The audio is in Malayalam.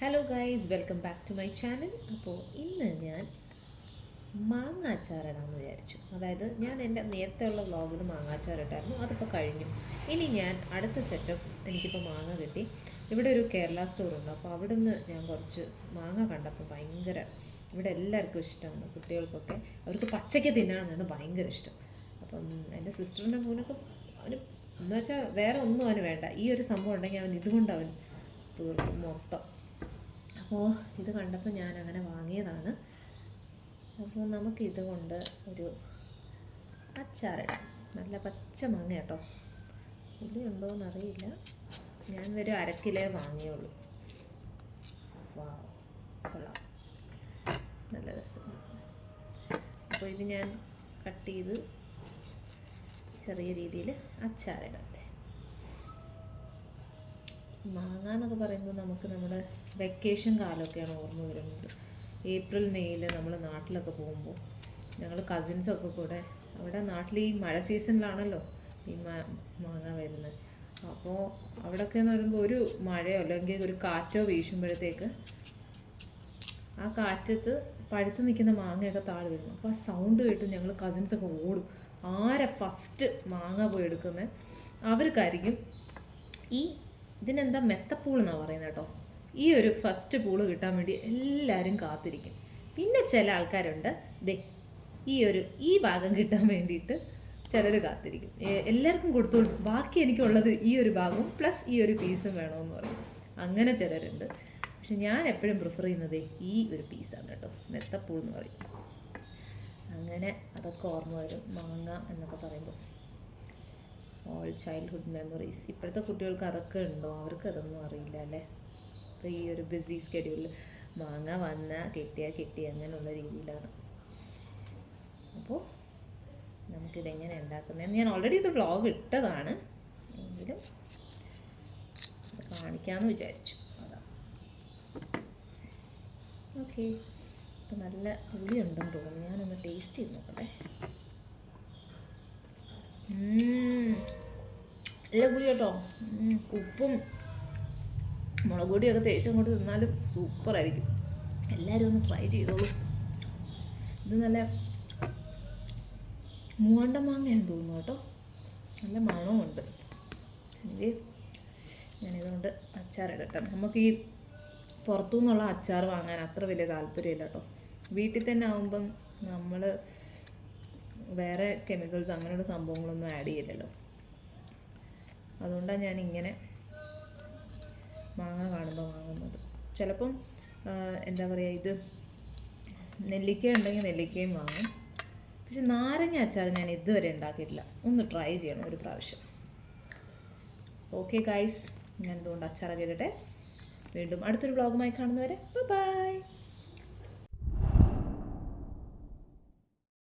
Hello guys, welcome back to my channel. അപ്പോൾ ഇന്ന് ഞാൻ മാങ്ങ അച്ചാറിടാമെന്ന് വിചാരിച്ചു. അതായത് ഞാൻ എൻ്റെ നേരത്തെ ഉള്ള വ്ളോഗിൽ മാങ്ങ അച്ചാറിട്ടായിരുന്നു, അതിപ്പോൾ കഴിഞ്ഞു. ഇനി ഞാൻ അടുത്ത സെറ്റ് ഓഫ് എനിക്കിപ്പോൾ മാങ്ങ കിട്ടി. ഇവിടെ ഒരു കേരള സ്റ്റോറുണ്ട്, അപ്പോൾ അവിടെ നിന്ന് ഞാൻ കുറച്ച് മാങ്ങ കണ്ടപ്പോൾ ഭയങ്കര, ഇവിടെ എല്ലാവർക്കും ഇഷ്ടമാണ്, കുട്ടികൾക്കൊക്കെ അവർക്ക് പച്ചയ്ക്ക് തിന്നാനാണ് ഭയങ്കര ഇഷ്ടം. അപ്പം എൻ്റെ സിസ്റ്ററിൻ്റെ മോനൊക്കെ അവന് എന്ന് വെച്ചാൽ വേറെ ഒന്നും അവന് വേണ്ട, ഈ ഒരു സംഭവം ഉണ്ടെങ്കിൽ അവൻ ഇതുകൊണ്ട് അവൻ തീർക്കും മൊത്തം. അപ്പോൾ ഇത് കണ്ടപ്പോൾ ഞാൻ അങ്ങനെ വാങ്ങിയതാണ്. അപ്പോൾ നമുക്ക് ഇതുകൊണ്ട് ഒരു അച്ചാറിടാം. നല്ല പച്ച മാങ്ങ കേട്ടോ, പുളി ഉണ്ടോയെന്ന് അറിയില്ല. ഞാൻ ഒരു 1/2 കിലോ വാങ്ങിയുള്ളൂ. കൊള്ളാം, നല്ല രസമുണ്ട്. അപ്പോൾ ഇത് ഞാൻ കട്ട് ചെയ്ത് ചെറിയ രീതിയിൽ അച്ചാറിടട്ടെ. മാങ്ങ എന്നൊക്കെ പറയുമ്പോൾ നമുക്ക് നമ്മുടെ വെക്കേഷൻ കാലമൊക്കെയാണ് ഓർമ്മ വരുന്നത്. ഏപ്രിൽ മെയ്യിൽ നമ്മൾ നാട്ടിലൊക്കെ പോകുമ്പോൾ ഞങ്ങൾ കസിൻസൊക്കെ കൂടെ, അവിടെ നാട്ടിൽ ഈ മഴ സീസണിലാണല്ലോ ഈ മാങ്ങ വരുന്നത്. അപ്പോൾ അവിടെയൊക്കെ എന്ന് പറയുമ്പോൾ ഒരു മഴയോ അല്ലെങ്കിൽ ഒരു കാറ്റോ വീശുമ്പോഴത്തേക്ക് ആ കാറ്റത്ത് പഴുത്ത് നിൽക്കുന്ന മാങ്ങയൊക്കെ താഴെ വരും. അപ്പോൾ ആ സൗണ്ട് കേട്ട് ഞങ്ങൾ കസിൻസൊക്കെ ഓടും. ആരെ ഫസ്റ്റ് മാങ്ങ പോയി എടുക്കുന്നത് അവർക്കായിരിക്കും. ഇതിനെന്താ മെത്തപ്പൂൾ എന്നാണ് പറയുന്നത് കേട്ടോ. ഈ ഒരു ഫസ്റ്റ് പൂള് കിട്ടാൻ വേണ്ടി എല്ലാവരും കാത്തിരിക്കും. പിന്നെ ചില ആൾക്കാരുണ്ട് ഈ ഭാഗം കിട്ടാൻ വേണ്ടിയിട്ട് ചിലർ കാത്തിരിക്കും. എല്ലാവർക്കും കൊടുത്തോളൂ, ബാക്കി എനിക്കുള്ളത് ഈ ഒരു ഭാഗവും പ്ലസ് ഈ ഒരു പീസും വേണമെന്ന് പറയും. അങ്ങനെ ചിലരുണ്ട്. പക്ഷെ ഞാൻ എപ്പോഴും പ്രിഫർ ചെയ്യുന്നത് ഈ ഒരു പീസാണ് കേട്ടോ, മെത്തപ്പൂൾ എന്ന് പറയും. അങ്ങനെ അതൊക്കെ ഓർമ്മ വരും മാങ്ങ എന്നൊക്കെ പറയുമ്പോൾ. All childhood memories. ഇപ്പോഴത്തെ കുട്ടികൾക്ക് അതൊക്കെ ഉണ്ടോ? അവർക്ക് അതൊന്നും അറിയില്ല അല്ലേ. അപ്പോൾ ഈ ഒരു ബിസി സ്കെഡ്യൂളിൽ മാങ്ങ വന്നാൽ കിട്ടി അങ്ങനെയുള്ള രീതിയിലാണ്. അപ്പോൾ നമുക്കിതെങ്ങനെ ഉണ്ടാക്കുന്നതെന്ന് ഞാൻ ഓൾറെഡി ഇത് വ്ളോഗ് ഇട്ടതാണ്, എങ്കിലും കാണിക്കാമെന്ന് വിചാരിച്ചു. അതാ ഓക്കെ. ഇപ്പം നല്ല പുളി ഉണ്ടെന്ന് തോന്നുന്നു, ഞാനൊന്ന് ടേസ്റ്റ് ചെയ്ത് നോക്കട്ടെ. നല്ല പുളി കേട്ടോ. ഉപ്പും മുളക് പൊടിയൊക്കെ തേച്ചങ്ങോട്ട് തിന്നാലും സൂപ്പറായിരിക്കും. എല്ലാവരും ഒന്ന് ട്രൈ ചെയ്തോളൂ. ഇത് നല്ല മൂവാണ്ട മാങ്ങയാണെന്ന് തോന്നുന്നു കേട്ടോ, നല്ല മണമുണ്ട്. എനിക്ക് ഞാനിതുകൊണ്ട് അച്ചാറിടട്ടെ. നമുക്ക് ഈ പുറത്തു നിന്നുള്ള അച്ചാർ വാങ്ങാൻ അത്ര വലിയ താല്പര്യമില്ല കേട്ടോ. വീട്ടിൽ തന്നെ ആകുമ്പം നമ്മൾ വേറെ കെമിക്കൽസ് അങ്ങനെയുള്ള സംഭവങ്ങളൊന്നും ആഡ് ചെയ്യില്ലല്ലോ. അതുകൊണ്ടാണ് ഞാനിങ്ങനെ മാങ്ങ കാണുമ്പോൾ വാങ്ങുന്നത്. ചിലപ്പം എന്താ പറയുക, ഇത് നെല്ലിക്ക ഉണ്ടെങ്കിൽ നെല്ലിക്കയും വാങ്ങും. പക്ഷെ നാരങ്ങ അച്ചാർ ഞാൻ ഇതുവരെ ഉണ്ടാക്കിയിട്ടില്ല. ഒന്ന് ട്രൈ ചെയ്യണം ഒരു പ്രാവശ്യം. ഓക്കെ ഗൈസ്, ഞാനിതുകൊണ്ട് അച്ചാറൊക്കെ ഇടട്ടെ. വീണ്ടും അടുത്തൊരു വ്ളോഗുമായി കാണുന്നവരെ ബൈ.